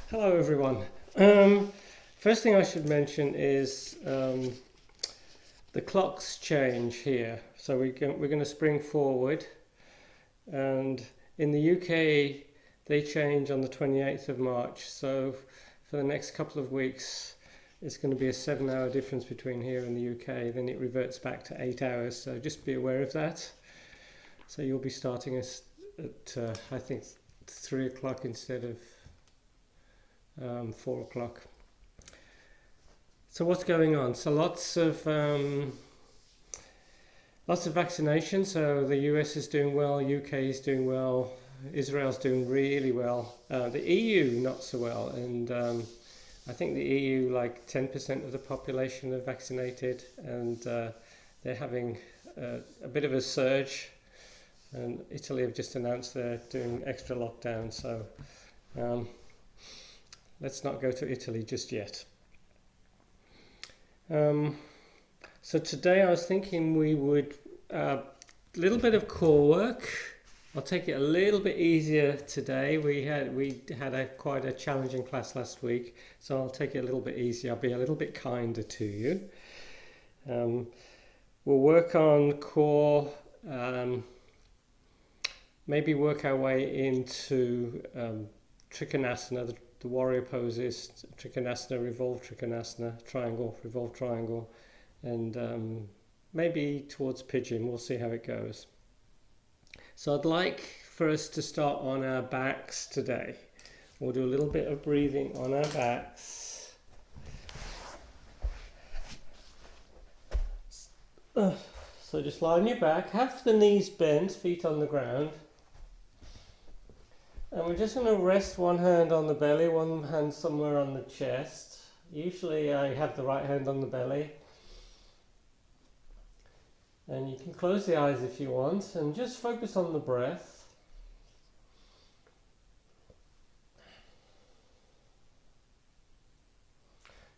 Hello everyone. First thing I should mention is the clocks change here. So we're going to spring forward, and in the UK they change on the 28th of March. So for the next couple of weeks it's going to be a 7-hour difference between here and the UK. Then it reverts back to 8 hours. So just be aware of that. So you'll be starting at I think 3 o'clock instead of 4 o'clock. So what's going on? So lots of vaccination. So the US is doing well, UK is doing well, Israel's doing really well. The EU not so well, and I think the EU, like 10% of the population are vaccinated, and they're having a bit of a surge. And Italy have just announced they're doing extra lockdown. So. Let's not go to Italy just yet. So today I was thinking we would a little bit of core work. I'll take it a little bit easier today. We had quite a challenging class last week, so I'll take it a little bit easier. I'll be a little bit kinder to you. We'll work on core. Maybe work our way into Trikonasana. The warrior poses, Trikonasana, revolved Trikonasana, triangle, revolved triangle, and maybe towards Pigeon. We'll see how it goes. So I'd like for us to start on our backs today. We'll do a little bit of breathing on our backs. So just lie on your back, have the knees bent, feet on the ground. And we're just going to rest one hand on the belly, one hand somewhere on the chest. Usually I have the right hand on the belly. And you can close the eyes if you want and just focus on the breath.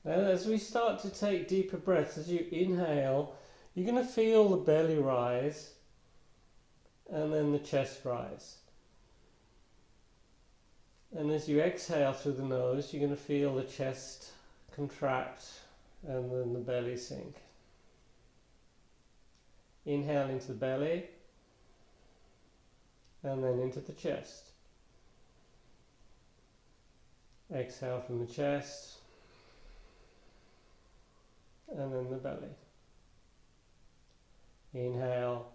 Now as we start to take deeper breaths, as you inhale, you're going to feel the belly rise and then the chest rise. And as you exhale through the nose, you're going to feel the chest contract and then the belly sink. Inhale into the belly and then into the chest. Exhale from the chest and then the belly. Inhale.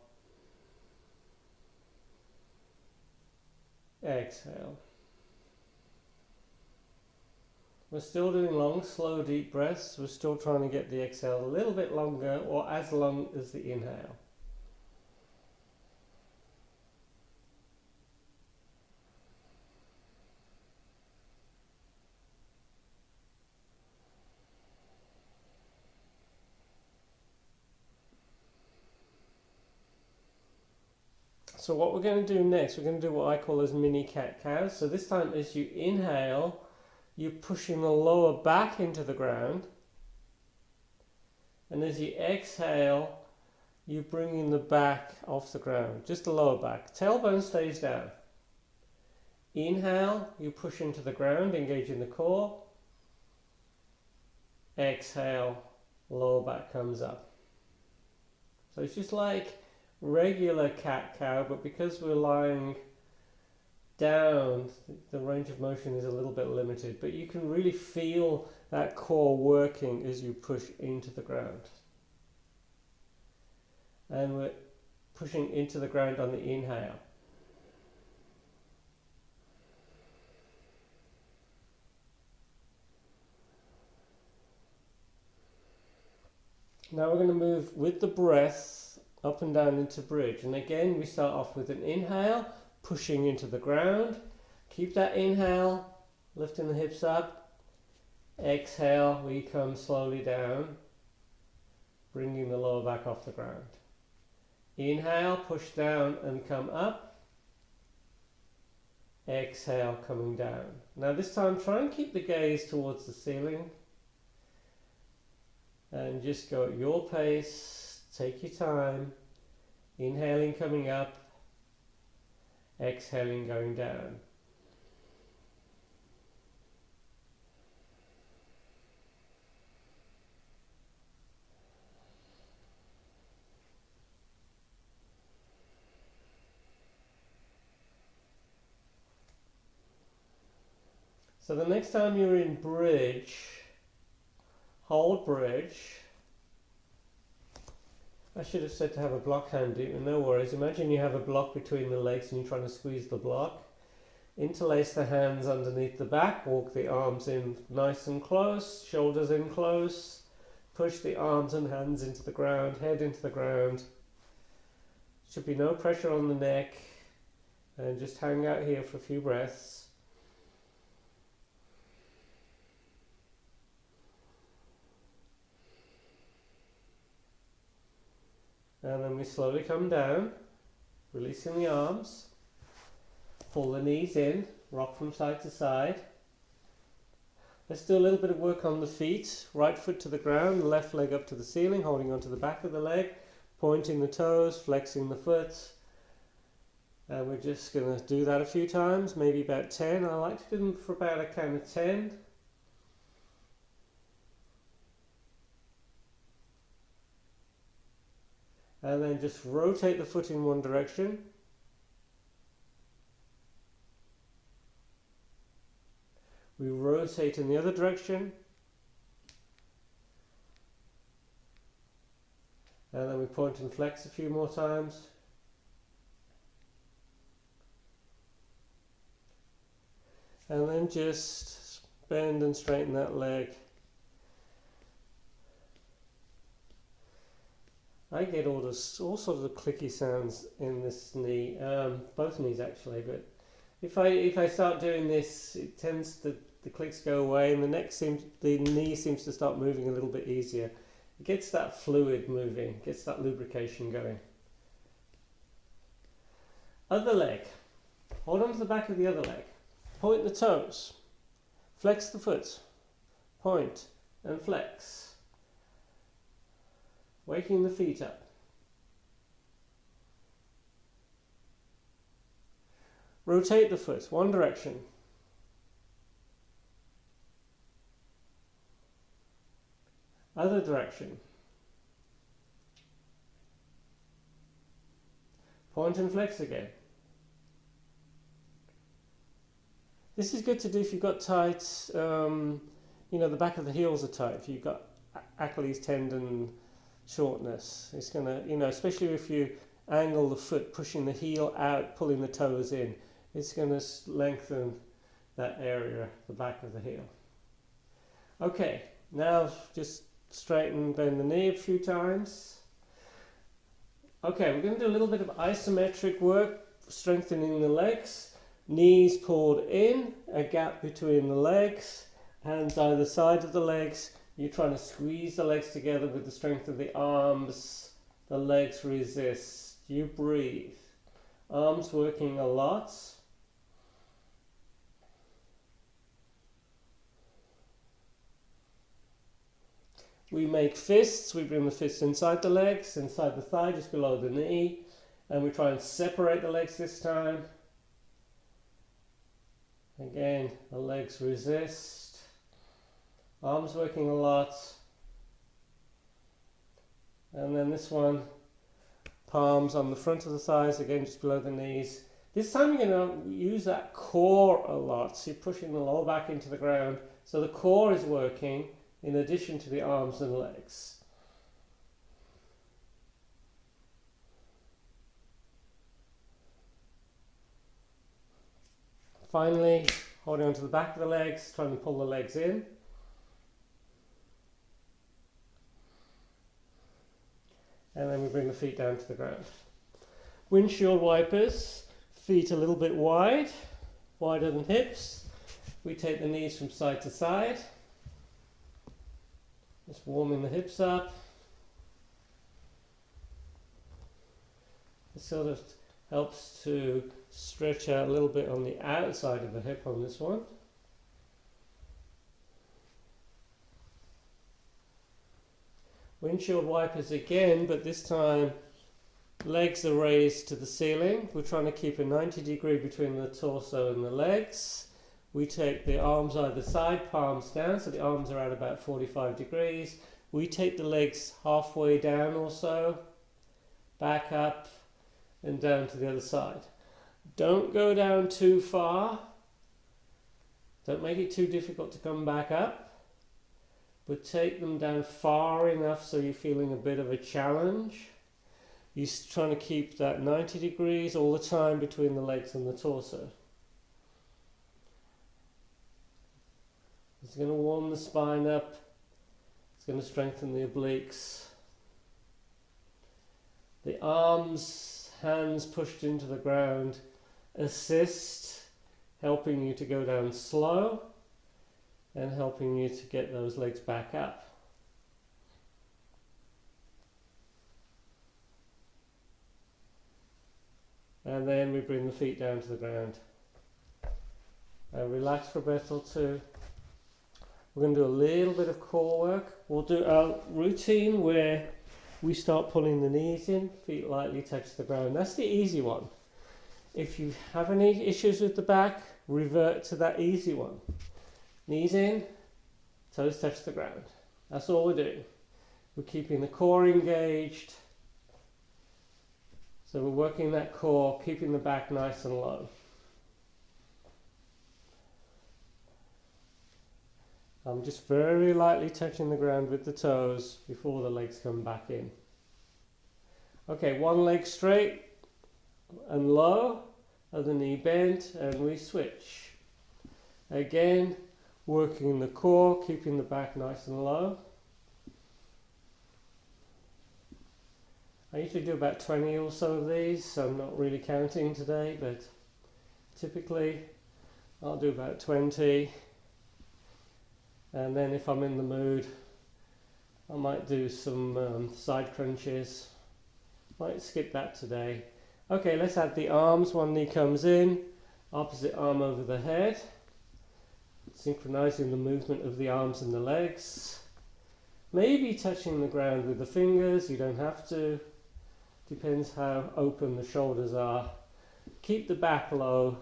Exhale. We're still doing long, slow, deep breaths. We're still trying to get the exhale a little bit longer or as long as the inhale. So what we're going to do next, we're going to do what I call as mini cat-cows. So this time as you inhale, you're pushing the lower back into the ground, and as you exhale, you're bringing the back off the ground, just the lower back. Tailbone stays down. Inhale, you push into the ground, engaging the core. Exhale, lower back comes up. So it's just like regular cat-cow, but because we're lying down, the range of motion is a little bit limited, but you can really feel that core working as you push into the ground. And we're pushing into the ground on the inhale. Now we're going to move with the breath up and down into bridge. And again, we start off with an inhale, pushing into the ground. Keep that inhale, lifting the hips up. Exhale, we come slowly down, bringing the lower back off the ground. Inhale, push down and come up. Exhale, coming down. Now this time, try and keep the gaze towards the ceiling. And just go at your pace, take your time. Inhaling, coming up. Exhaling, going down. So the next time you're in bridge, hold bridge. I should have said to have a block handy, but no worries. Imagine you have a block between the legs and you're trying to squeeze the block. Interlace the hands underneath the back, walk the arms in nice and close, shoulders in close, push the arms and hands into the ground, head into the ground. Should be no pressure on the neck, and just hang out here for a few breaths. And then we slowly come down, releasing the arms. Pull the knees in, rock from side to side. Let's do a little bit of work on the feet. Right foot to the ground, left leg up to the ceiling, holding onto the back of the leg, pointing the toes, flexing the foot. And we're just going to do that a few times, maybe about 10. I like to do them for about a count of 10. And then just rotate the foot in one direction. We rotate in the other direction. And then we point and flex a few more times. And then just bend and straighten that leg. I get all sorts of clicky sounds in this knee, both knees actually, but if I start doing this, it tends to, the clicks go away and the knee seems to start moving a little bit easier. It gets that fluid moving, gets that lubrication going. Other leg. Hold on to the back of the other leg. Point the toes. Flex the foot. Point and flex. Waking the feet up. Rotate the foot, one direction. Other direction. Point and flex again. This is good to do if you've got tight, the back of the heels are tight, if you've got Achilles tendon shortness. It's going to, especially if you angle the foot, pushing the heel out, pulling the toes in, it's going to lengthen that area, the back of the heel. Okay, now just straighten, bend the knee a few times. Okay, we're going to do a little bit of isometric work, strengthening the legs. Knees pulled in, a gap between the legs, hands either side of the legs. You're trying to squeeze the legs together with the strength of the arms. The legs resist. You breathe. Arms working a lot. We make fists. We bring the fists inside the legs, inside the thigh, just below the knee. And we try and separate the legs this time. Again, the legs resist. Arms working a lot. And then this one, palms on the front of the thighs, again just below the knees. This time you're going to use that core a lot. So you're pushing the lower back into the ground. So the core is working in addition to the arms and legs. Finally, holding onto the back of the legs, trying to pull the legs in. And then we bring the feet down to the ground. Windshield wipers, feet a little bit wide, wider than hips. We take the knees from side to side. Just warming the hips up. It sort of helps to stretch out a little bit on the outside of the hip on this one. Windshield wipers again, but this time legs are raised to the ceiling. We're trying to keep a 90 degree between the torso and the legs. We take the arms either side, palms down, so the arms are at about 45 degrees. We take the legs halfway down or so, back up and down to the other side. Don't go down too far. Don't make it too difficult to come back up, but take them down far enough so you're feeling a bit of a challenge. You're trying to keep that 90 degrees all the time between the legs and the torso. It's going to warm the spine up. It's going to strengthen the obliques. The arms, hands pushed into the ground assist, helping you to go down slow and helping you to get those legs back up. And then we bring the feet down to the ground. Relax for a breath or two. We're going to do a little bit of core work. We'll do our routine where we start pulling the knees in, feet lightly touch the ground. That's the easy one. If you have any issues with the back, revert to that easy one. Knees in, toes touch the ground. That's all we're doing. We're keeping the core engaged. So we're working that core, keeping the back nice and low. I'm just very lightly touching the ground with the toes before the legs come back in. Okay, one leg straight and low, other knee bent, and we switch. Again, working the core, keeping the back nice and low. I usually do about 20 or so of these, so I'm not really counting today, but typically I'll do about 20. And then if I'm in the mood, I might do some side crunches. Might skip that today. Okay, let's add the arms. One knee comes in, opposite arm over the head. Synchronizing the movement of the arms and the legs. Maybe touching the ground with the fingers, you don't have to. Depends how open the shoulders are. Keep the back low,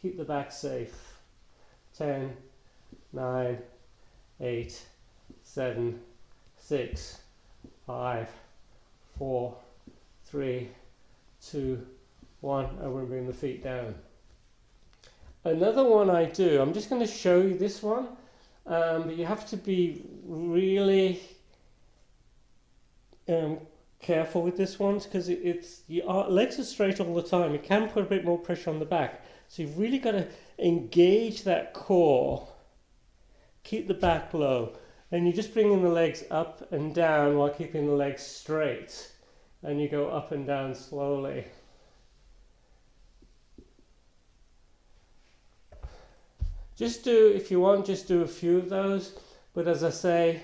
keep the back safe. 10, 9, 8, 7, 6, 5, 4, 3, 2, 1, and we'll bring the feet down. Another one I do, I'm just going to show you this one, but you have to be really careful with this one because your legs are straight all the time. It can put a bit more pressure on the back. So you've really got to engage that core, keep the back low, and you're just bringing the legs up and down while keeping the legs straight, and you go up and down slowly. Just do, if you want, just do a few of those, but as I say,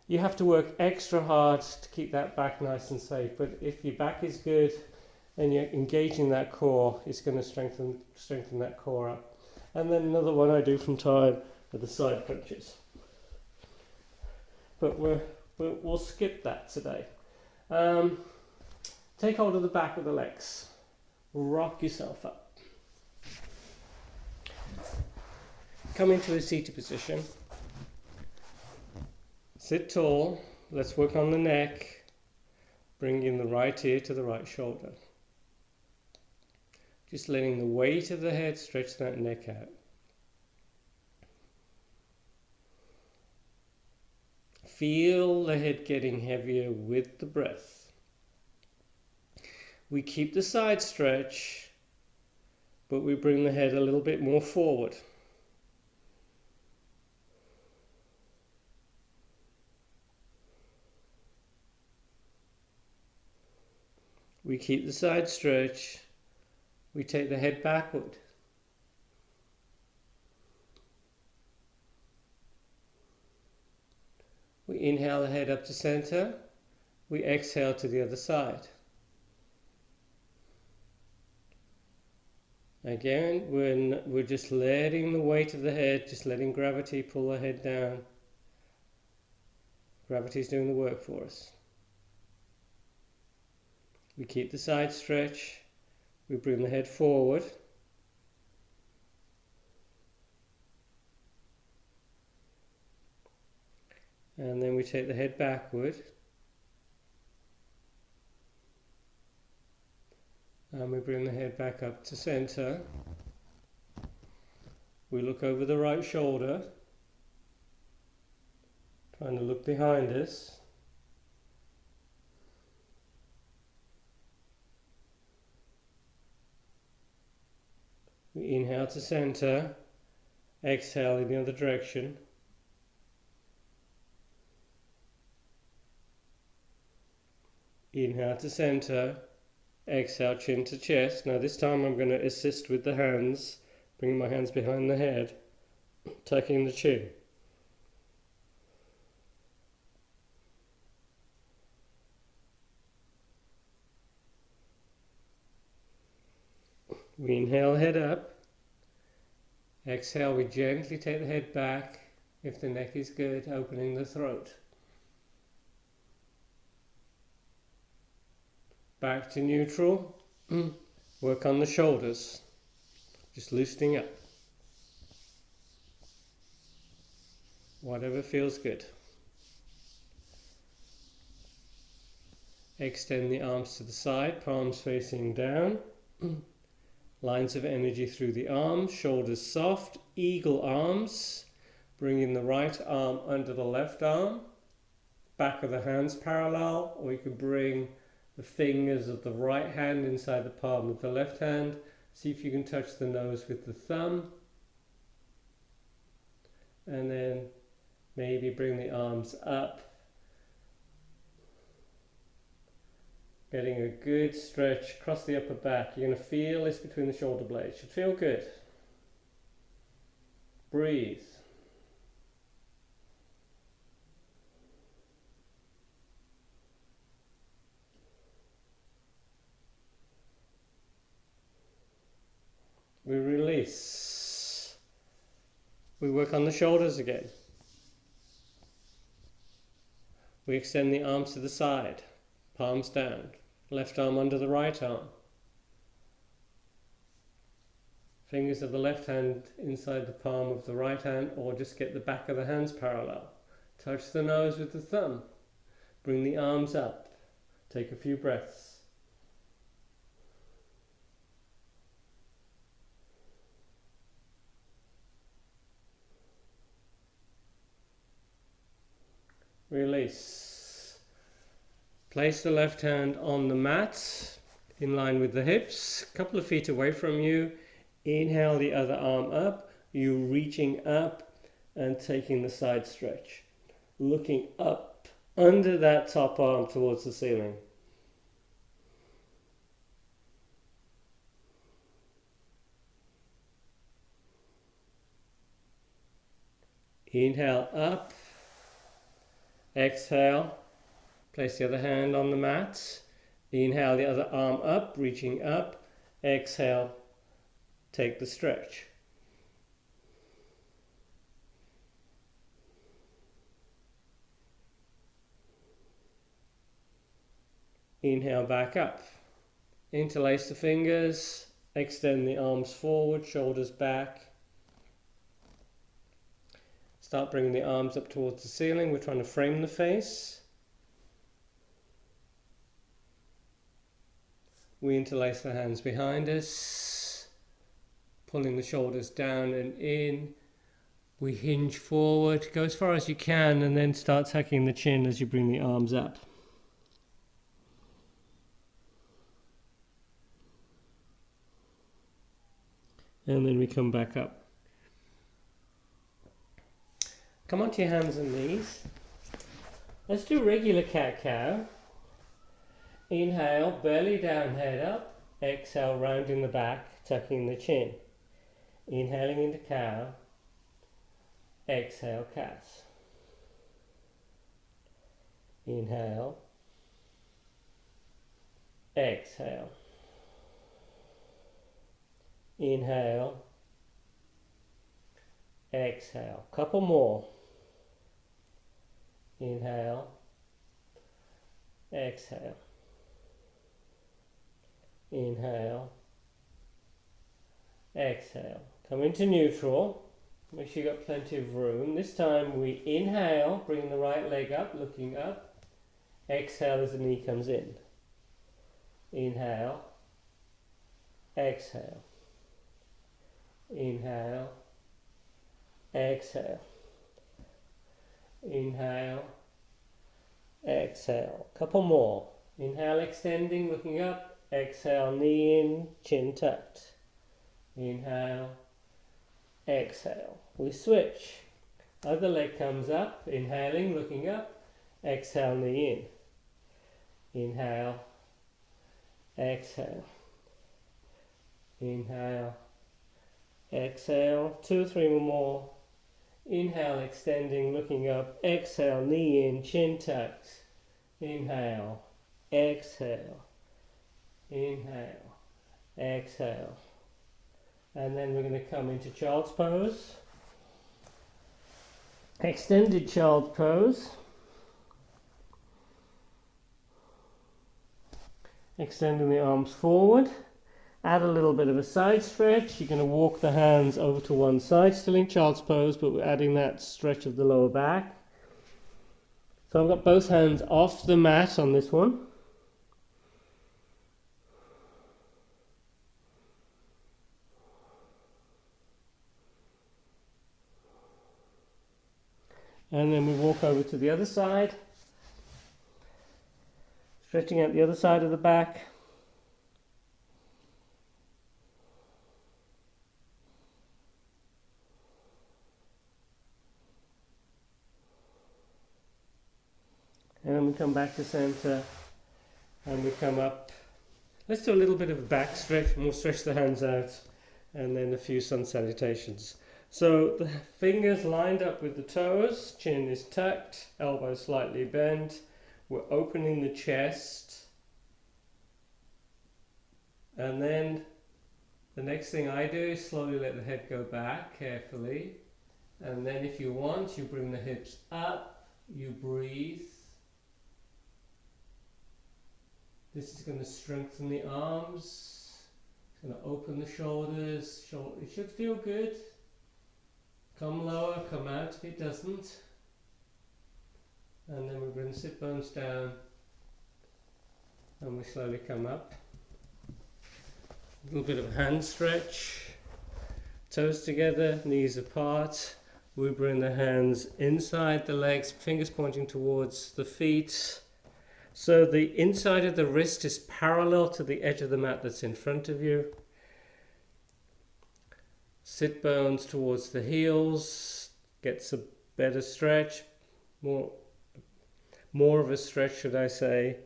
you have to work extra hard to keep that back nice and safe. But if your back is good and you're engaging that core, it's going to strengthen that core up. And then another one I do from time are the side crunches. But we'll skip that today. Take hold of the back of the legs. Rock yourself up. Come into a seated position. Sit tall. Let's work on the neck. Bringing the right ear to the right shoulder. Just letting the weight of the head stretch that neck out. Feel the head getting heavier with the breath. We keep the side stretch, but we bring the head a little bit more forward. We keep the side stretch. We take the head backward. We inhale the head up to center. We exhale to the other side. Again, we're just letting the weight of the head, just letting gravity pull the head down. Gravity's doing the work for us. We keep the side stretch. We bring the head forward. And then we take the head backward. And we bring the head back up to center. We look over the right shoulder, trying to look behind us. We inhale to center, exhale in the other direction. Inhale to center, exhale chin to chest. Now this time I'm going to assist with the hands, bringing my hands behind the head, tucking the chin. We inhale, head up. Exhale, we gently take the head back. If the neck is good, opening the throat. Back to neutral. Work on the shoulders. Just loosening up. Whatever feels good. Extend the arms to the side, palms facing down. Lines of energy through the arms, shoulders soft, eagle arms, bringing the right arm under the left arm, back of the hands parallel, or you can bring the fingers of the right hand inside the palm of the left hand. See if you can touch the nose with the thumb, and then maybe bring the arms up, getting a good stretch across the upper back. You're going to feel this between the shoulder blades. Should feel good. Breathe. We release. We work on the shoulders again. We extend the arms to the side, palms down. Left arm under the right arm. Fingers of the left hand inside the palm of the right hand, or just get the back of the hands parallel. Touch the nose with the thumb. Bring the arms up. Take a few breaths. Release. Place the left hand on the mat, in line with the hips, a couple of feet away from you. Inhale the other arm up, you reaching up and taking the side stretch. Looking up under that top arm towards the ceiling. Inhale up, exhale. Place the other hand on the mat. Inhale the other arm up, reaching up. Exhale, take the stretch. Inhale back up. Interlace the fingers. Extend the arms forward, shoulders back. Start bringing the arms up towards the ceiling. We're trying to frame the face. We interlace the hands behind us, pulling the shoulders down and in. We hinge forward, go as far as you can, and then start tucking the chin as you bring the arms up. And then we come back up. Come onto your hands and knees. Let's do regular cat-cow. Inhale, belly down, head up. Exhale, rounding the back, tucking the chin. Inhaling into cow. Exhale, cat. Inhale. Exhale. Inhale. Exhale. Couple more. Inhale. Exhale. Inhale, exhale. Come into neutral. Make sure you've got plenty of room. This time we inhale, bring the right leg up, looking up. Exhale as the knee comes in. Inhale, exhale. Inhale, exhale. Inhale, exhale. Couple more. Inhale, extending, looking up. Exhale, knee in, chin tucked. Inhale, exhale. We switch. Other leg comes up, inhaling, looking up. Exhale, knee in. Inhale, exhale. Inhale, exhale. 2, 3 more. Inhale, extending, looking up. Exhale, knee in, chin tucked. Inhale, exhale. Inhale, exhale. And then we're going to come into child's pose. Extended child's pose. Extending the arms forward. Add a little bit of a side stretch. You're going to walk the hands over to one side, still in child's pose, but we're adding that stretch of the lower back. So I've got both hands off the mat on this one. And then we walk over to the other side, stretching out the other side of the back. And then we come back to center and we come up. Let's do a little bit of a back stretch and we'll stretch the hands out and then a few sun salutations. So the fingers lined up with the toes, chin is tucked, elbows slightly bent. We're opening the chest. And then the next thing I do is slowly let the head go back carefully. And then if you want, you bring the hips up, you breathe. This is going to strengthen the arms. It's going to open the shoulders. It should feel good. Come lower, come out if it doesn't. And then we bring the sit bones down and we slowly come up. A little bit of a hand stretch. Toes together, knees apart. We bring the hands inside the legs, fingers pointing towards the feet. So the inside of the wrist is parallel to the edge of the mat that's in front of you. Sit bones towards the heels, gets a better stretch, more of a stretch should I say.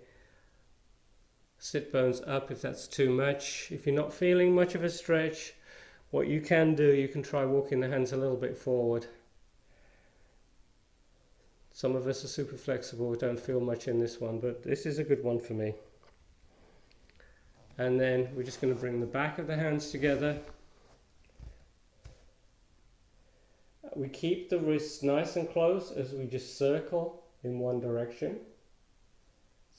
Sit bones up if that's too much. If you're not feeling much of a stretch, what you can do, you can try walking the hands a little bit forward. Some of us are super flexible, we don't feel much in this one, but this is a good one for me. And then we're just going to bring the back of the hands together. We keep the wrists nice and close as we just circle in one direction.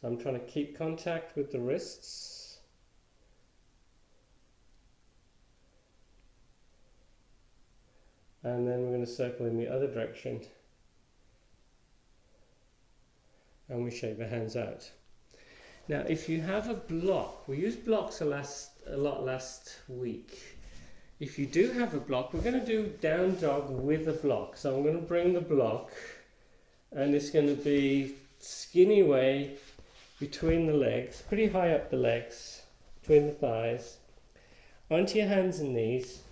So I'm trying to keep contact with the wrists. And then we're going to circle in the other direction. And we shake the hands out. Now if you have a block, we used blocks a lot last week. If you do have a block, we're going to do down dog with a block. So I'm going to bring the block and it's going to be skinny way between the legs, pretty high up the legs, between the thighs, onto your hands and knees.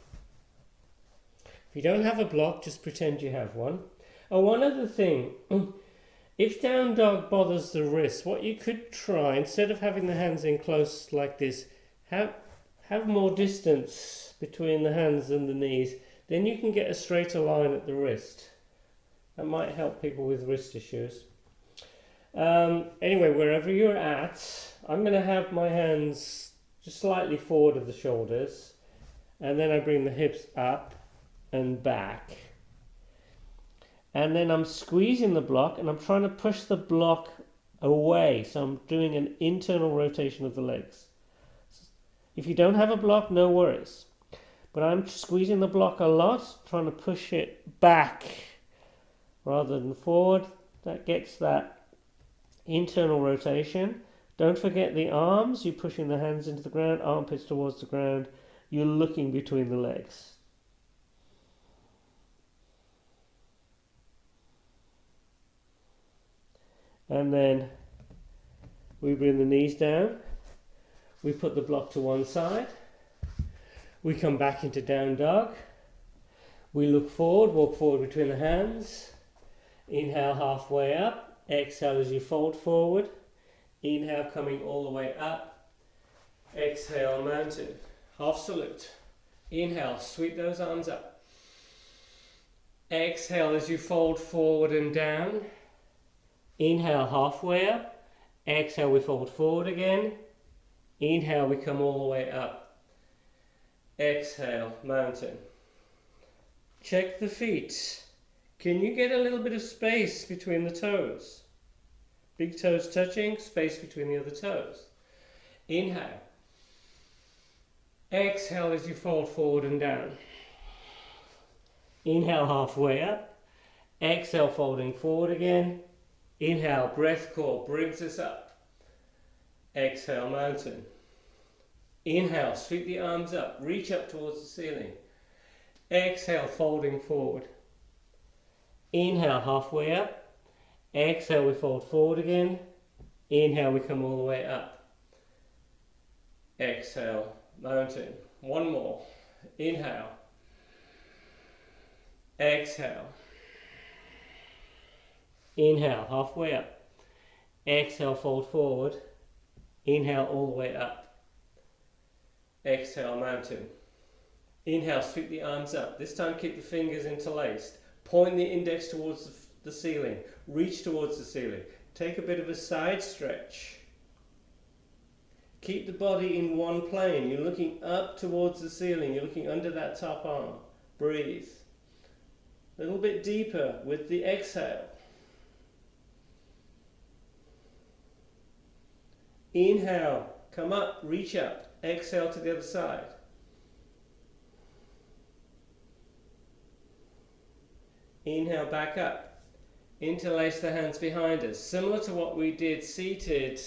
If you don't have a block, just pretend you have one. Oh, one other thing. If down dog bothers the wrist, what you could try, instead of having the hands in close like this, have more distance between the hands and the knees. Then you can get a straighter line at the wrist. That might help people with wrist issues. Anyway, wherever you're at, I'm going to have my hands just slightly forward of the shoulders. And then I bring the hips up and back. And then I'm squeezing the block and I'm trying to push the block away. So I'm doing an internal rotation of the legs. If you don't have a block, no worries. But I'm squeezing the block a lot, trying to push it back rather than forward. That gets that internal rotation. Don't forget the arms. You're pushing the hands into the ground, armpits towards the ground. You're looking between the legs. And then we bring the knees down. We put the block to one side. We come back into down dog. We look forward, walk forward between the hands. Inhale halfway up. Exhale as you fold forward. Inhale coming all the way up. Exhale mountain. Half salute. Inhale, sweep those arms up. Exhale as you fold forward and down. Inhale halfway up. Exhale we fold forward again. Inhale we come all the way up. Exhale mountain. Check the feet. Can you get a little bit of space between the toes? Big toes touching, space between the other toes. Inhale. Exhale as you fold forward and down. Inhale halfway up. Exhale folding forward again. Inhale, breath core brings us up. Exhale, mountain. Inhale, sweep the arms up, reach up towards the ceiling. Exhale, folding forward. Inhale, halfway up. Exhale, we fold forward again. Inhale, we come all the way up. Exhale, mountain. One more. Inhale. Exhale. Inhale, halfway up. Exhale, fold forward. Inhale, all the way up. Exhale, mountain. Inhale, sweep the arms up. This time keep the fingers interlaced. Point the index towards the ceiling. Reach towards the ceiling. Take a bit of a side stretch. Keep the body in one plane. You're looking up towards the ceiling. You're looking under that top arm. Breathe. A little bit deeper with the exhale. Inhale, come up, reach up. Exhale to the other side. Inhale, back up. Interlace the hands behind us. Similar to what we did seated,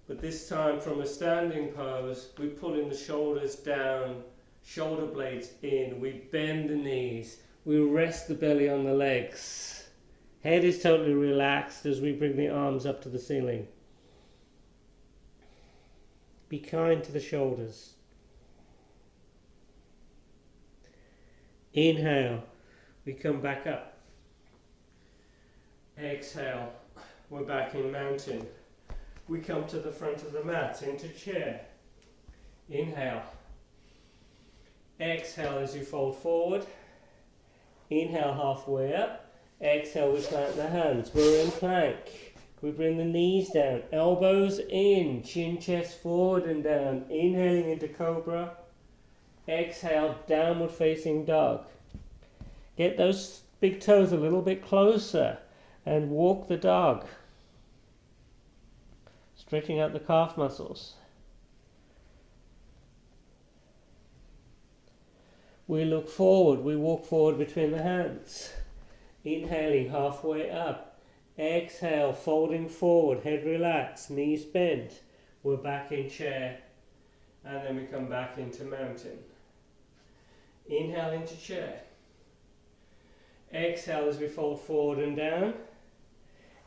but this time from a standing pose, we pull in the shoulders down, shoulder blades in. We bend the knees. We rest the belly on the legs. Head is totally relaxed as we bring the arms up to the ceiling. Be kind to the shoulders. Inhale, we come back up. Exhale, we're back in mountain. We come to the front of the mat, into chair. Inhale. Exhale as you fold forward. Inhale halfway up. Exhale, we plant the hands. We're in plank. We bring the knees down, elbows in, chin chest forward and down. Inhaling into cobra. Exhale, downward facing dog. Get those big toes a little bit closer and walk the dog. Stretching out the calf muscles. We look forward, we walk forward between the hands. Inhaling halfway up. Exhale, folding forward, head relaxed, knees bent. We're back in chair. And then we come back into mountain. Inhale into chair. Exhale as we fold forward and down.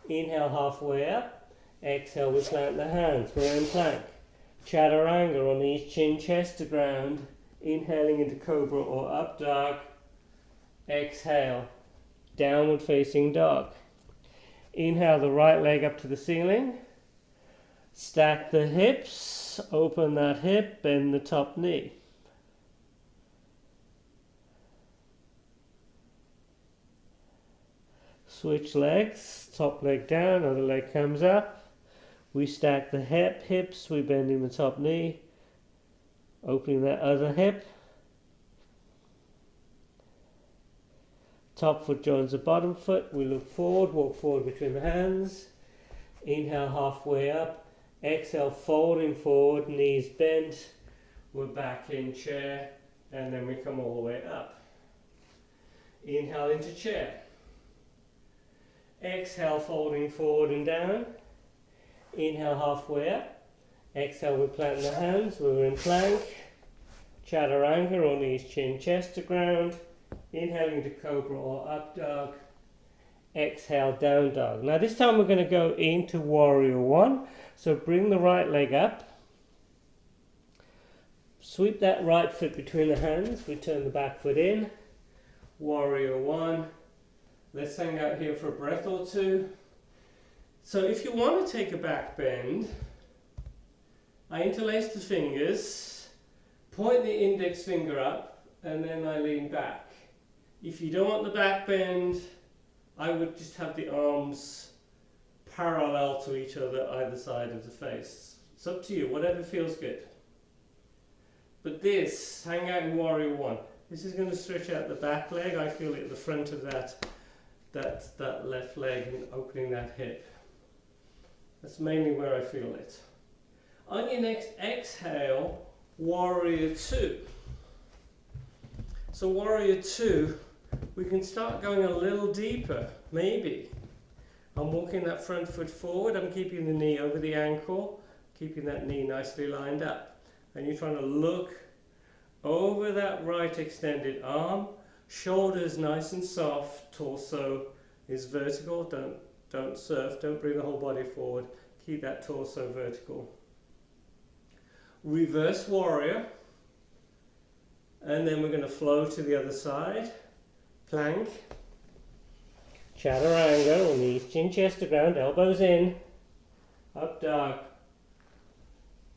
Inhale halfway up. Exhale, we plant the hands. We're in plank. Chaturanga on knees, chin, chest to ground. Inhaling into cobra or up dog. Exhale, downward facing dog. Inhale the right leg up to the ceiling. Stack the hips, open that hip, bend the top knee. Switch legs, top leg down, other leg comes up. We stack the hips, we bend in the top knee, opening that other hip. Top foot joins the bottom foot. We look forward, walk forward between the hands. Inhale halfway up. Exhale, folding forward, knees bent. We're back in chair, and then we come all the way up. Inhale into chair. Exhale, folding forward and down. Inhale halfway up. Exhale, we plant the hands. We're in plank. Chaturanga or knees, chin, chest to ground. Inhaling to cobra or up dog. Exhale, down dog. Now this time we're going to go into warrior one. So bring the right leg up. Sweep that right foot between the hands. We turn the back foot in. Warrior one. Let's hang out here for a breath or two. So if you want to take a back bend, I interlace the fingers, point the index finger up, and then I lean back. If you don't want the back bend, I would just have the arms parallel to each other either side of the face. It's up to you, whatever feels good. But this, hang out in warrior one. This is going to stretch out the back leg. I feel it at the front of that left leg and opening that hip. That's mainly where I feel it. On your next exhale, warrior two. So warrior two, we can start going a little deeper, maybe. I'm walking that front foot forward. I'm keeping the knee over the ankle, keeping that knee nicely lined up. And you're trying to look over that right extended arm, shoulders nice and soft, torso is vertical. Don't surf, don't bring the whole body forward. Keep that torso vertical. Reverse warrior. And then we're going to flow to the other side. Plank. Chaturanga, on knees, chin, chest to ground, elbows in. Up dog.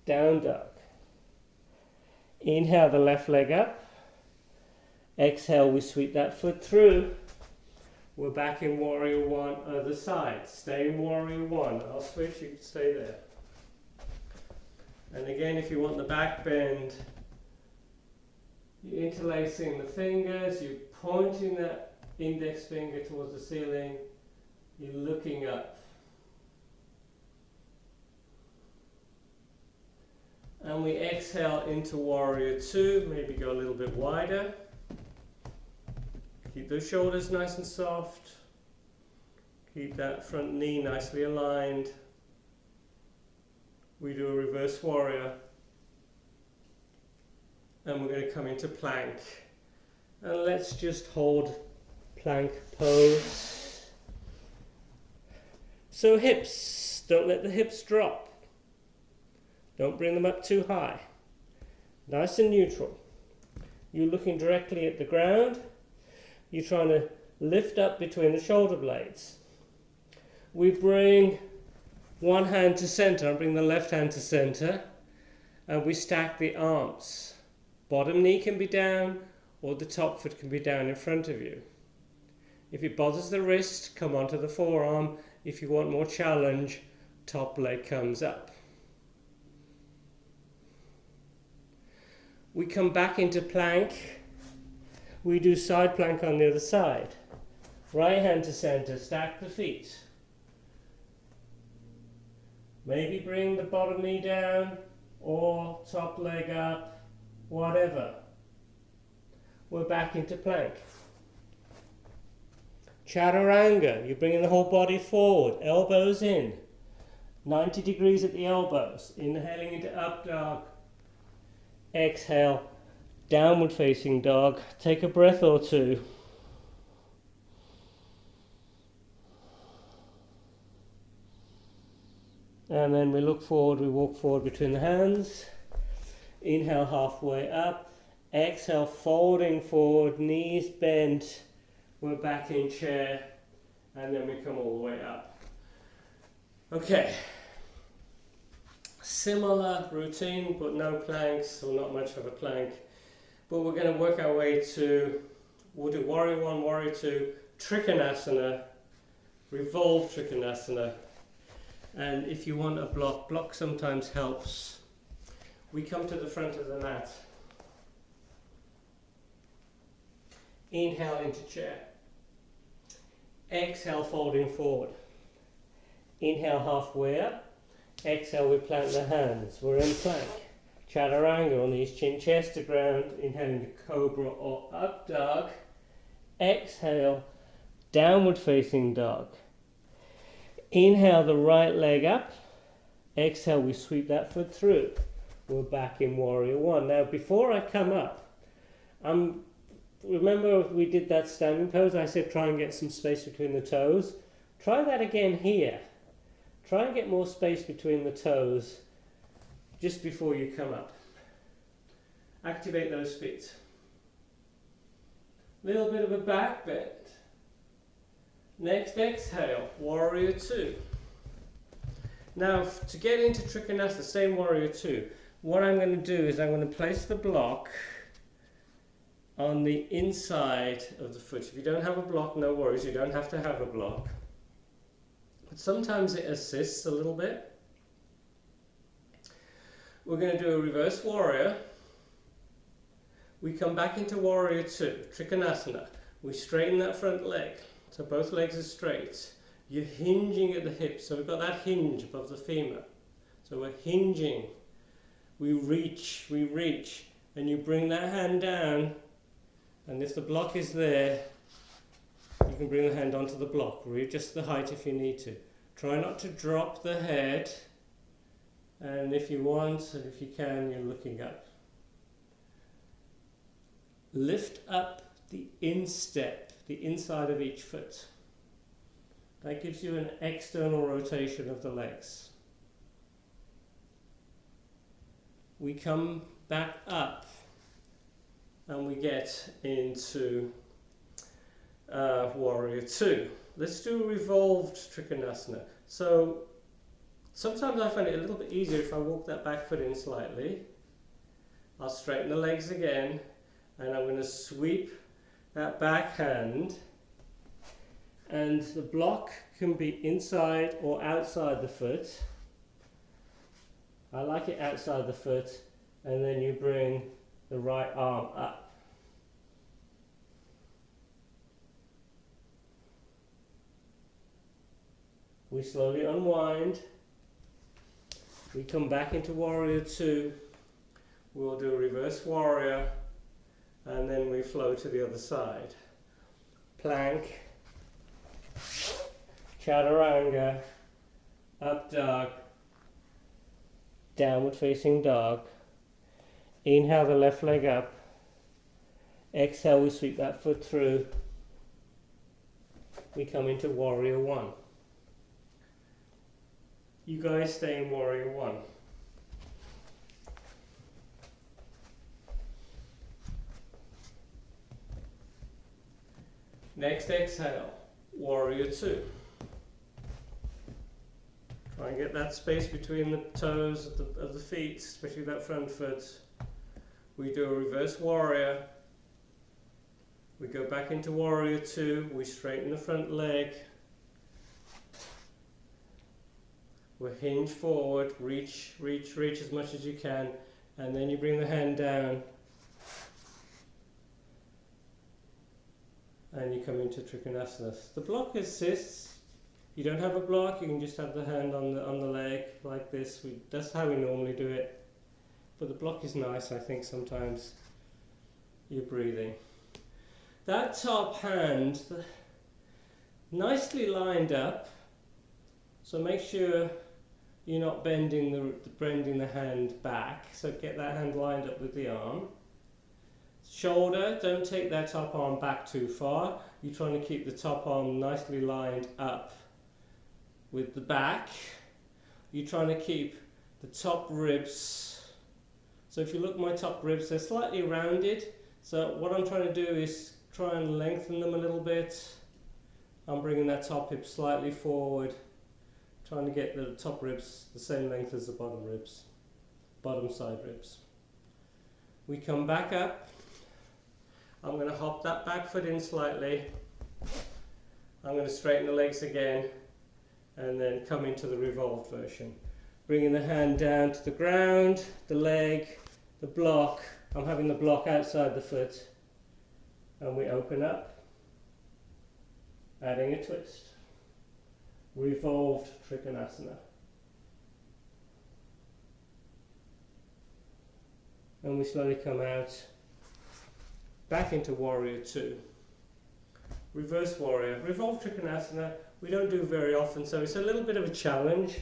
Down dog. Inhale the left leg up. Exhale, we sweep that foot through. We're back in warrior one, other side. Stay in warrior one. I'll switch, you can stay there. And again, if you want the back bend, you're interlacing the fingers, you're pointing that index finger towards the ceiling, you're looking up. And we exhale into warrior two, maybe go a little bit wider. Keep those shoulders nice and soft. Keep that front knee nicely aligned. We do a reverse warrior. And we're going to come into plank. And let's just hold plank pose. So hips, don't let the hips drop. Don't bring them up too high. Nice and neutral. You're looking directly at the ground. You're trying to lift up between the shoulder blades. We bring one hand to center and bring the left hand to center. And we stack the arms. Bottom knee can be down or the top foot can be down in front of you. If it bothers the wrist, come onto the forearm. If you want more challenge, top leg comes up. We come back into plank. We do side plank on the other side. Right hand to center, stack the feet. Maybe bring the bottom knee down or top leg up, whatever. We're back into plank. Chaturanga, you're bringing the whole body forward, elbows in. 90 degrees at the elbows. Inhaling into up dog. Exhale, downward facing dog. Take a breath or two. And then we look forward, we walk forward between the hands. Inhale halfway up. Exhale, folding forward, knees bent. We're back in chair. And then we come all the way up. Okay. Similar routine, but no planks, or not much of a plank. But we're going to work our way to, we'll do warrior one, warrior two, Trikonasana, revolved Trikonasana. And if you want a block sometimes helps. We come to the front of the mat. Inhale into chair. Exhale, folding forward. Inhale halfway up. Exhale, we plant the hands. We're in plank. Chaturanga on knees, chin, chest to ground. Inhaling to cobra or up dog. Exhale, downward facing dog. Inhale the right leg up. Exhale, we sweep that foot through. We're back in warrior one. Now, before I come up, I'm remember we did that standing pose? I said try and get some space between the toes. Try that again here. Try and get more space between the toes just before you come up. Activate those feet. Little bit of a back bend. Next exhale, warrior two. Now to get into Trikonasana, same warrior two, what I'm going to do is I'm going to place the block on the inside of the foot. If you don't have a block, no worries, you don't have to have a block. But sometimes it assists a little bit. We're going to do a reverse warrior. We come back into warrior two, Trikonasana. We straighten that front leg, so both legs are straight. You're hinging at the hips, so we've got that hinge above the femur. So we're hinging. We reach, and you bring that hand down, and if the block is there, you can bring the hand onto the block. Readjust the height if you need to. Try not to drop the head, and if you want, and if you can, you're looking up. Lift up the instep, the inside of each foot. That gives you an external rotation of the legs. We come back up and we get into warrior two. Let's do a revolved Trikonasana. So sometimes I find it a little bit easier if I walk that back foot in slightly. I'll straighten the legs again, and I'm going to sweep that back hand, and the block can be inside or outside the foot. I like it outside the foot, and then you bring the right arm up. We slowly unwind. We come back into warrior two. We'll do a reverse warrior, and then we flow to the other side. Plank, chaturanga, up dog, downward facing dog. Inhale the left leg up. Exhale, we sweep that foot through. We come into warrior one. You guys stay in warrior one. Next exhale, warrior two. Try and get that space between the toes of the feet, especially that front foot. We do a reverse warrior. We go back into warrior two. We straighten the front leg. We hinge forward, reach as much as you can, and then you bring the hand down. And you come into Trikonasana. The block assists. You don't have a block, you can just have the hand on the leg like this. That's how we normally do it. But the block is nice, I think sometimes you're breathing. That top hand, nicely lined up. So make sure you're not bending the hand back. So get that hand lined up with the arm. Shoulder, don't take that top arm back too far. You're trying to keep the top arm nicely lined up with the back. You're trying to keep the top ribs. So if you look at my top ribs, they're slightly rounded. So what I'm trying to do is try and lengthen them a little bit. I'm bringing that top hip slightly forward, trying to get the top ribs the same length as the bottom ribs, bottom side ribs. We come back up. I'm going to hop that back foot in slightly. I'm going to straighten the legs again and then come into the revolved version. Bringing the hand down to the ground, the leg, the block. I'm having the block outside the foot. And we open up, adding a twist. Revolved Trikonasana. And we slowly come out, back into warrior two. Reverse warrior. Revolved Trikonasana, we don't do very often, so it's a little bit of a challenge.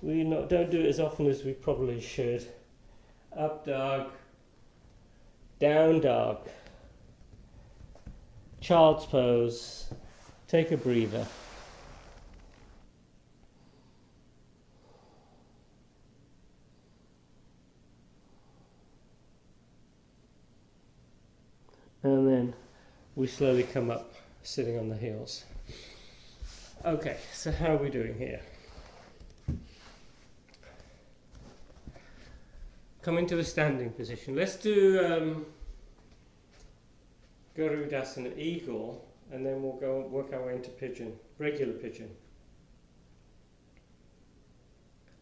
We don't do it as often as we probably should. Up dog, down dog, child's pose, take a breather. And then we slowly come up, sitting on the heels. Okay, so how are we doing here? Come into a standing position. Let's do Garudasana, eagle, and then we'll go work our way into pigeon, regular pigeon.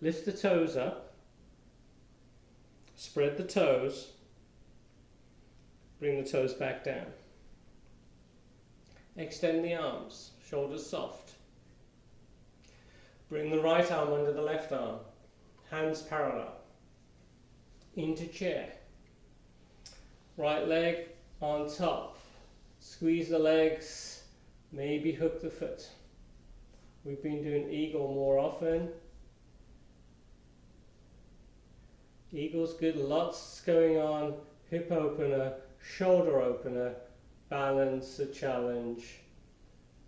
Lift the toes up, spread the toes, bring the toes back down. Extend the arms, shoulders soft. Bring the right arm under the left arm, hands parallel. Into chair. Right leg on top. Squeeze the legs, maybe hook the foot. We've been doing eagle more often. Eagle's good, lots going on. Hip opener, shoulder opener, balance, a challenge.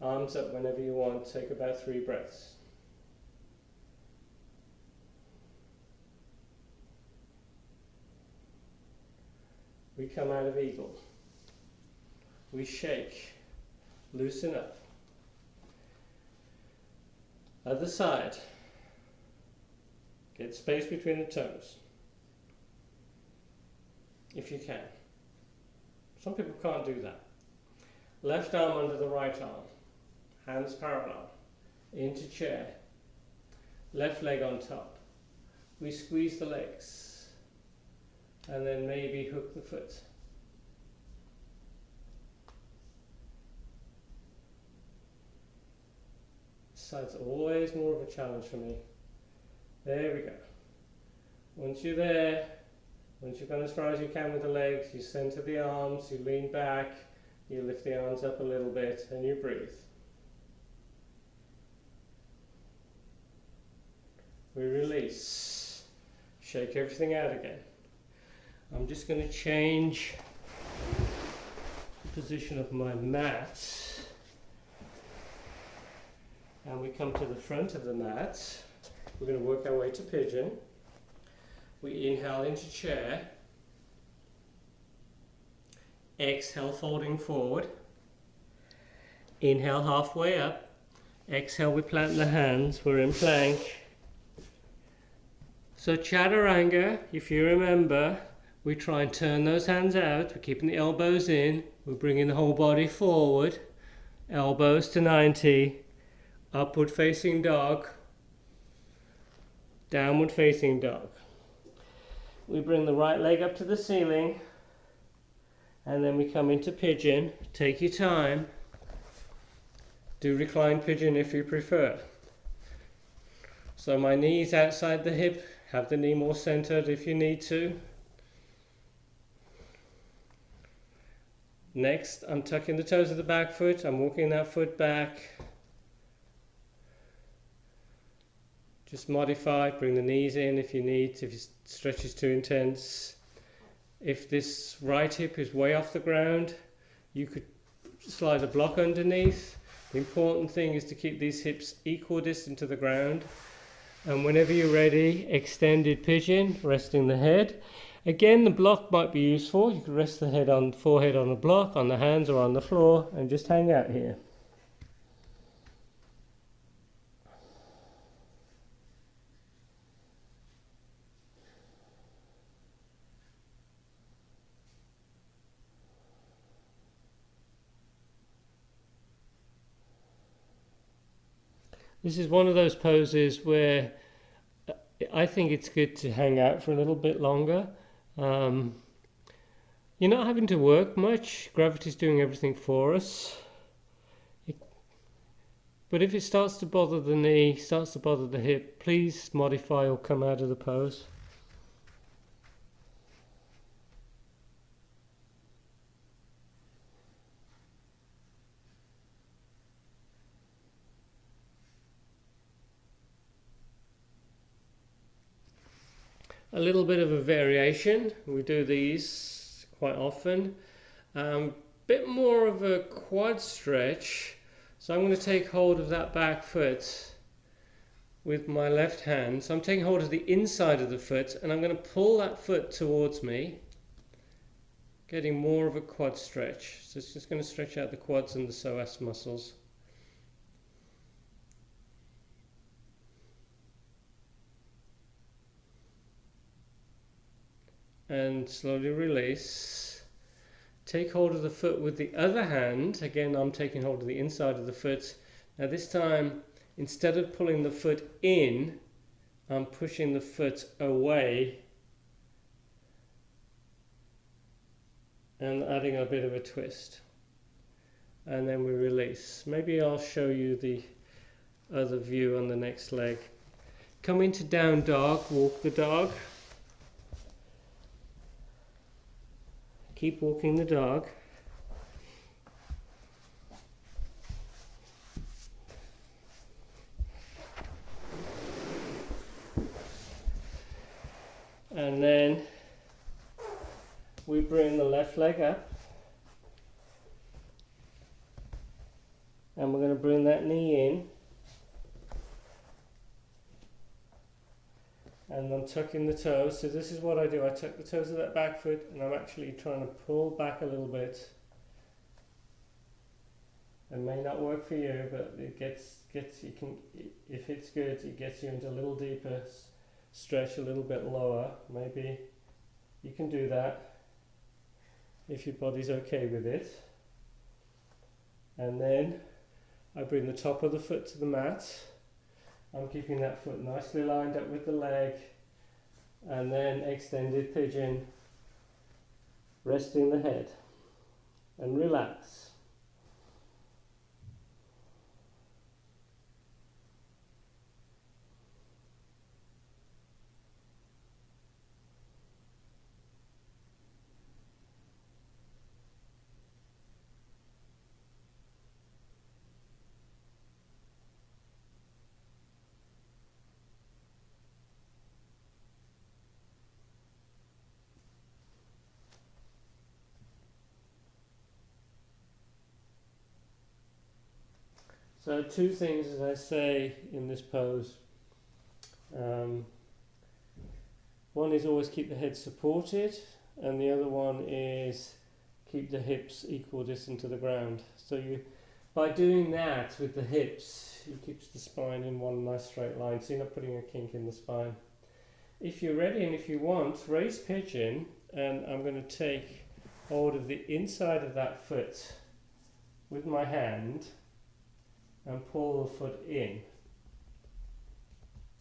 Arms up whenever you want. Take about 3 breaths. We come out of eagle. We shake, loosen up. Other side. Get space between the toes. If you can. Some people can't do that. Left arm under the right arm. Hands parallel. Into chair. Left leg on top. We squeeze the legs. And then maybe hook the foot. This side's always more of a challenge for me. There we go. Once you're there, once you've gone as far as you can with the legs, you center the arms, you lean back, you lift the arms up a little bit, and you breathe. We release. Shake everything out again. I'm just going to change the position of my mat, and we come to the front of the mat. We're going to work our way to pigeon. We inhale into chair, exhale folding forward, inhale halfway up, exhale we plant the hands, we're in plank. So chaturanga, if you remember, we try and turn those hands out, we're keeping the elbows in, we're bringing the whole body forward, elbows to 90, upward facing dog, downward facing dog. We bring the right leg up to the ceiling, and then we come into pigeon. Take your time. Do recline pigeon if you prefer. So my knees outside the hip, have the knee more centered if you need to. Next, I'm tucking the toes of the back foot, I'm walking that foot back. Just modify, bring the knees in if you need, if your stretch is too intense. If this right hip is way off the ground, you could slide a block underneath. The important thing is to keep these hips equidistant to the ground. And whenever you're ready, extended pigeon, resting the head. Again, the block might be useful. You could rest the head on forehead on the block, on the hands or on the floor, and just hang out here. This is one of those poses where I think it's good to hang out for a little bit longer. You're not having to work much. Gravity's doing everything for us. But if it starts to bother the knee, starts to bother the hip, please modify or come out of the pose. A little bit of a variation. We do these quite often. Bit more of a quad stretch, so I'm going to take hold of that back foot with my left hand. So I'm taking hold of the inside of the foot and I'm going to pull that foot towards me, getting more of a quad stretch. So it's just going to stretch out the quads and the psoas muscles. And slowly release. Take hold of the foot with the other hand. Again, I'm taking hold of the inside of the foot. Now this time, instead of pulling the foot in, I'm pushing the foot away and adding a bit of a twist. And then we release. Maybe I'll show you the other view on the next leg. Come into down dog, walk the dog. Keep walking the dog. And then we bring the left leg up. And we're going to bring that knee in. And I'm tucking the toes. So this is what I do. I tuck the toes of that back foot and I'm actually trying to pull back a little bit. It may not work for you, but it gets you can, if it's good, it gets you into a little deeper stretch, a little bit lower. Maybe you can do that if your body's okay with it. And then I bring the top of the foot to the mat. I'm keeping that foot nicely lined up with the leg, and then extended pigeon, resting the head, and relax. So two things, as I say, in this pose. One is always keep the head supported, and the other one is keep the hips equal distance to the ground. So you, by doing that with the hips, it keeps the spine in one nice straight line, so you're not putting a kink in the spine. If you're ready and if you want, raise pigeon, and I'm going to take hold of the inside of that foot with my hand and pull the foot in.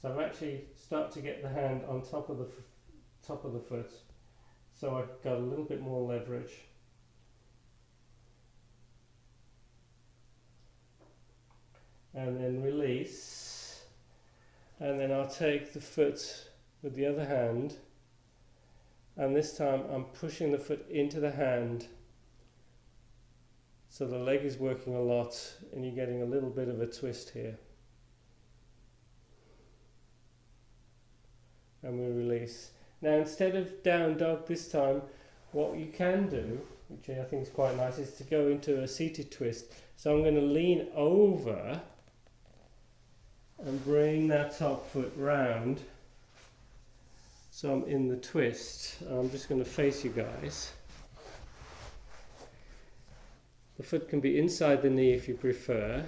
So I've actually started to get the hand on top of the foot, so I've got a little bit more leverage. And then release, and then I'll take the foot with the other hand, and this time I'm pushing the foot into the hand. So the leg is working a lot and you're getting a little bit of a twist here. And we release. Now instead of down dog this time, what you can do, which I think is quite nice, is to go into a seated twist. So I'm going to lean over and bring that top foot round. So I'm in the twist. I'm just going to face you guys. The foot can be inside the knee if you prefer,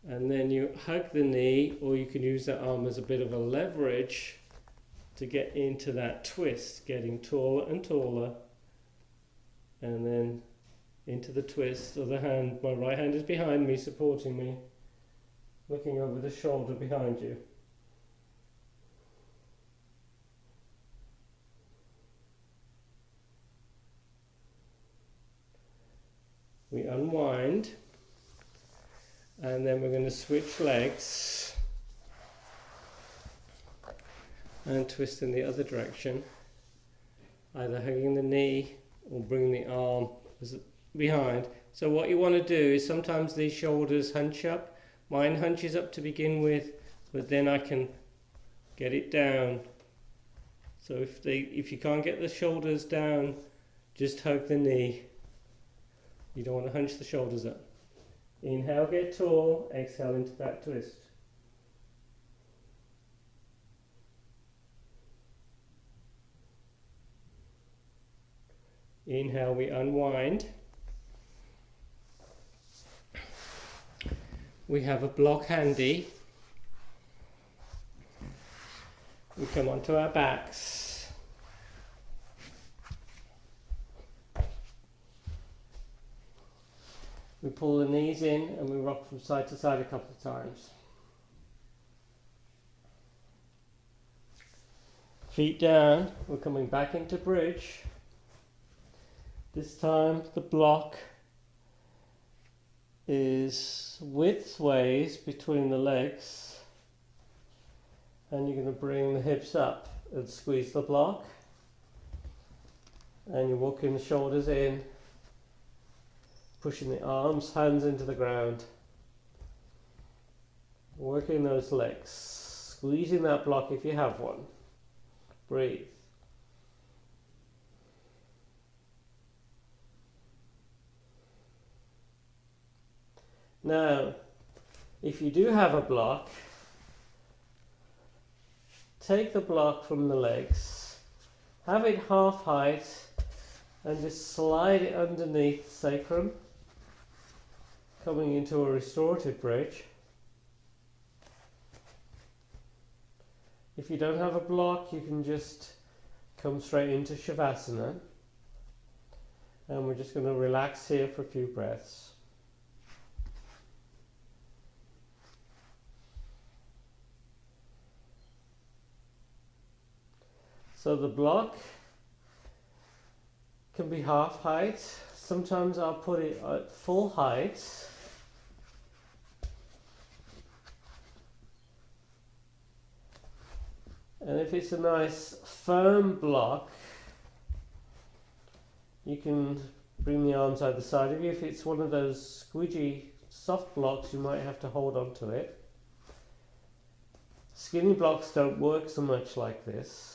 and then you hug the knee, or you can use that arm as a bit of a leverage to get into that twist, getting taller and taller, and then into the twist of the hand. My right hand is behind me, supporting me, looking over the shoulder behind you. We unwind, and then we're going to switch legs and twist in the other direction, either hugging the knee or bringing the arm behind. So what you want to do is sometimes these shoulders hunch up. Mine hunches up to begin with, but then I can get it down. So if you can't get the shoulders down Just hug the knee. You don't want to hunch the shoulders up. Inhale, get tall. Exhale into that twist. Inhale, we unwind. We have a block handy. We come onto our backs. We pull the knees in and we rock from side to side a couple of times. Feet down, we're coming back into bridge. This time the block is widthways between the legs, and you're going to bring the hips up and squeeze the block, and you're walking the shoulders in, pushing the arms, hands into the ground, working those legs, squeezing that block if you have one. Breathe. Now, if you do have a block, take the block from the legs, have it half height, and just slide it underneath the sacrum, coming into a restorative bridge. If you don't have a block, you can just come straight into Shavasana, and we're just going to relax here for a few breaths. So the block can be half height. Sometimes I'll put it at full height. And if it's a nice firm block, you can bring the arms either side of you. If it's one of those squidgy soft blocks, you might have to hold on to it. Skinny blocks don't work so much like this.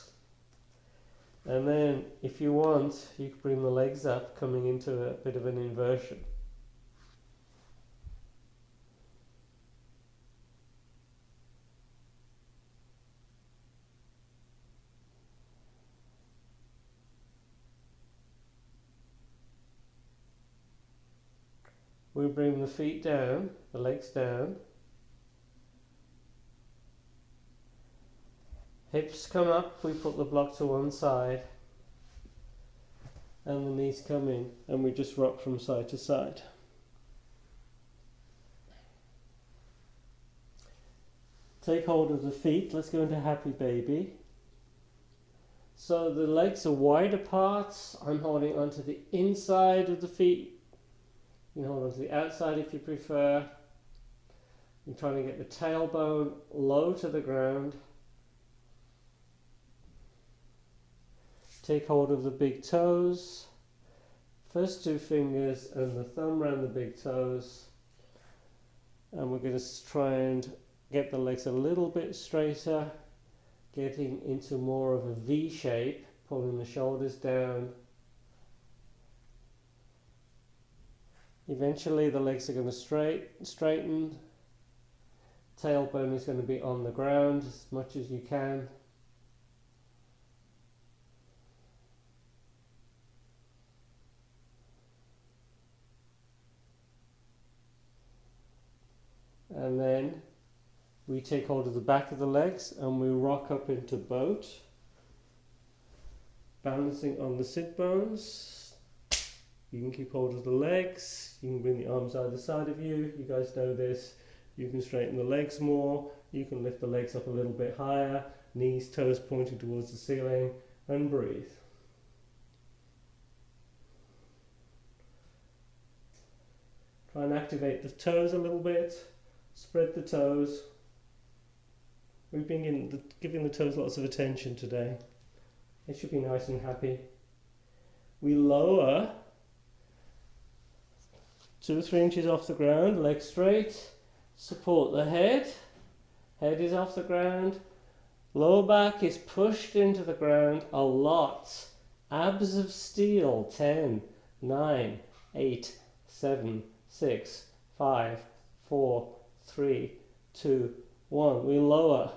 And then, if you want, you can bring the legs up, coming into a bit of an inversion. We bring the feet down, the legs down. Hips come up, we put the block to one side, and the knees come in, and we just rock from side to side. Take hold of the feet, let's go into happy baby. So the legs are wide apart, I'm holding onto the inside of the feet. You can hold onto the outside if you prefer. You're trying to get the tailbone low to the ground. Take hold of the big toes, first two fingers and the thumb around the big toes, and we're going to try and get the legs a little bit straighter, getting into more of a V shape, pulling the shoulders down. Eventually the legs are going to straighten, tailbone is going to be on the ground as much as you can. And then we take hold of the back of the legs and we rock up into boat, balancing on the sit bones. You can keep hold of the legs, you can bring the arms either side of you, you guys know this. You can straighten the legs more, you can lift the legs up a little bit higher, knees, toes pointing towards the ceiling, and breathe. Try and activate the toes a little bit. Spread the toes. We've been giving the toes lots of attention today. They should be nice and happy. We lower 2 or 3 inches off the ground, legs straight. Support the head. Head is off the ground. Lower back is pushed into the ground a lot. Abs of steel. 10, 9, 8, 7, 6, 5, 4, 3, 2, 1. We lower.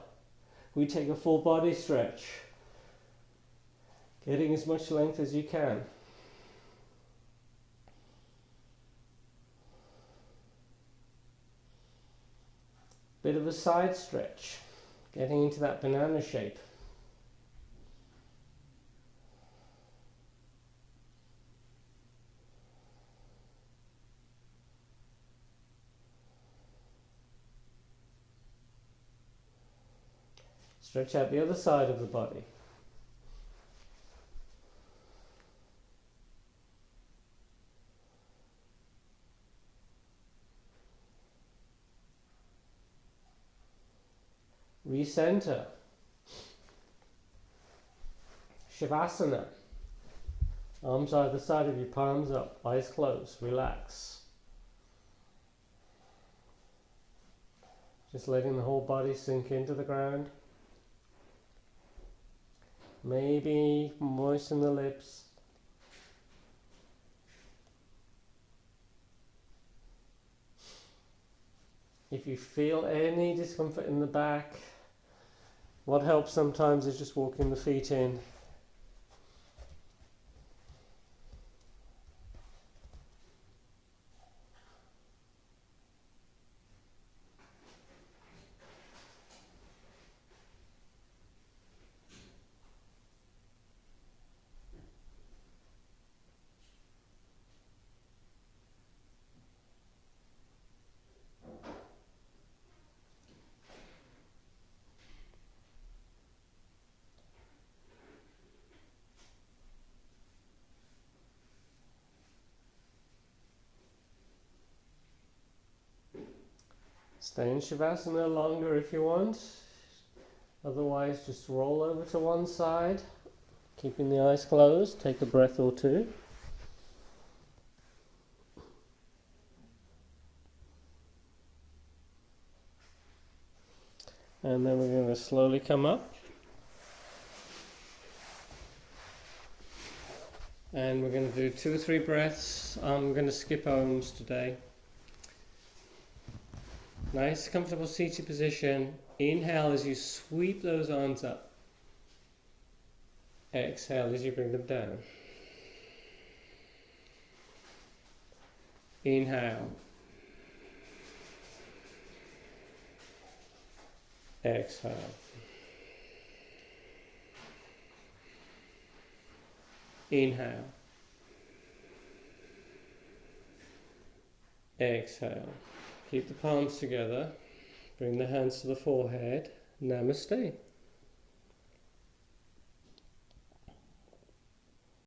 We take a full body stretch. Getting as much length as you can. Bit of a side stretch. Getting into that banana shape. Stretch out the other side of the body. Recenter. Shavasana. Arms either side of you, palms up, eyes closed, relax. Just letting the whole body sink into the ground. Maybe moisten the lips. If you feel any discomfort in the back, what helps sometimes is just walking the feet in. Stay in Shavasana longer if you want. Otherwise, just roll over to one side, keeping the eyes closed. Take a breath or two. And then we're going to slowly come up. And we're going to do 2 or 3 breaths. I'm going to skip Oms today. Nice, comfortable seated position. Inhale as you sweep those arms up. Exhale as you bring them down. Inhale. Exhale. Inhale. Exhale. Keep the palms together. Bring the hands to the forehead. Namaste.